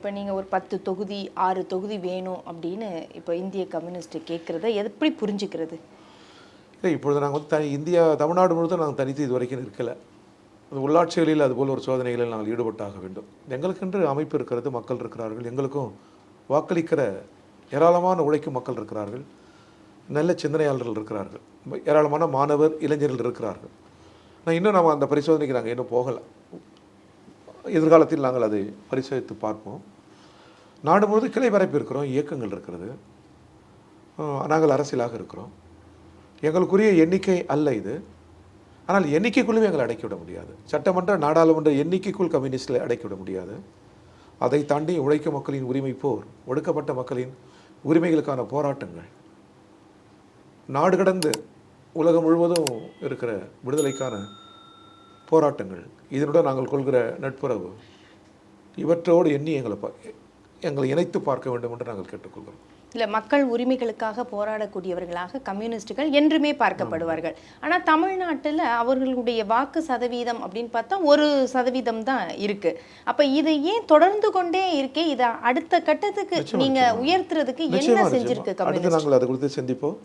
இப்போ நீங்கள் ஒரு 10 தொகுதி 6 தொகுதி வேணும் அப்படின்னு இப்போ இந்திய கம்யூனிஸ்ட் கேட்குறத எப்படி புரிஞ்சுக்கிறது? இல்லை, இப்பொழுது நாங்கள் வந்து இந்தியா தமிழ்நாடு முழுவதும் நாங்கள் தனித்து இது வரைக்கும் இருக்கலை. உள்ளாட்சிகளில் அதுபோல் ஒரு சோதனைகளில் நாங்கள் ஈடுபட்டாக வேண்டும். எங்களுக்கென்று அமைப்பு இருக்கிறது, மக்கள் இருக்கிறார்கள். எங்களுக்கும் வாக்களிக்கிற ஏராளமான உழைக்கும் மக்கள் இருக்கிறார்கள், நல்ல சிந்தனையாளர்கள் இருக்கிறார்கள், ஏராளமான மாணவர் இளைஞர்கள் இருக்கிறார்கள். இன்னும் நம்ம அந்த பரிசோதனைக்கு நாங்கள் இன்னும் போகலை. எதிர்காலத்தில் நாங்கள் அதை பரிசோதித்து பார்ப்போம். நாடு முழுவதும் கிளை பரப்பி இருக்கிறோம், இயக்கங்கள் இருக்கிறது, நாங்கள் அரசியலாக இருக்கிறோம். எங்களுக்குரிய எண்ணிக்கை அல்ல இது. ஆனால் எண்ணிக்கைக்குள்ளும் எங்களை அடக்கிவிட முடியாது. சட்டமன்ற நாடாளுமன்ற எண்ணிக்கைக்குள் கம்யூனிஸ்டில் அடக்கிவிட முடியாது. அதை தாண்டி உழைக்கும் மக்களின் உரிமை போர், ஒடுக்கப்பட்ட மக்களின் உரிமைகளுக்கான போராட்டங்கள், நாடு கடந்து உலகம் முழுவதும் இருக்கிற விடுதலைக்கான போராட்டங்கள், இதனுடன் நாங்கள் கொள்கிற நட்புறவு, இவற்றோடு எண்ணி எங்களை இணைத்து பார்க்க வேண்டும் என்று நாங்கள் கேட்டுக்கொள்கிறோம். இல்லை, மக்கள் உரிமைகளுக்காக போராடக்கூடியவர்களாக கம்யூனிஸ்டுகள் என்றுமே பார்க்கப்படுவார்கள். ஆனால் தமிழ்நாட்டில் அவர்களுடைய வாக்கு சதவீதம் அப்படின்னு பார்த்தா 1% தான் இருக்கு. அப்போ இதை ஏன் தொடர்ந்து கொண்டே இருக்கே? இதை அடுத்த கட்டத்துக்கு நீங்க உயர்த்துறதுக்கு என்ன செஞ்சிருக்கு கம்யூனிஸ்ட்? நாங்கள் அதை குறித்து சிந்திப்போம்.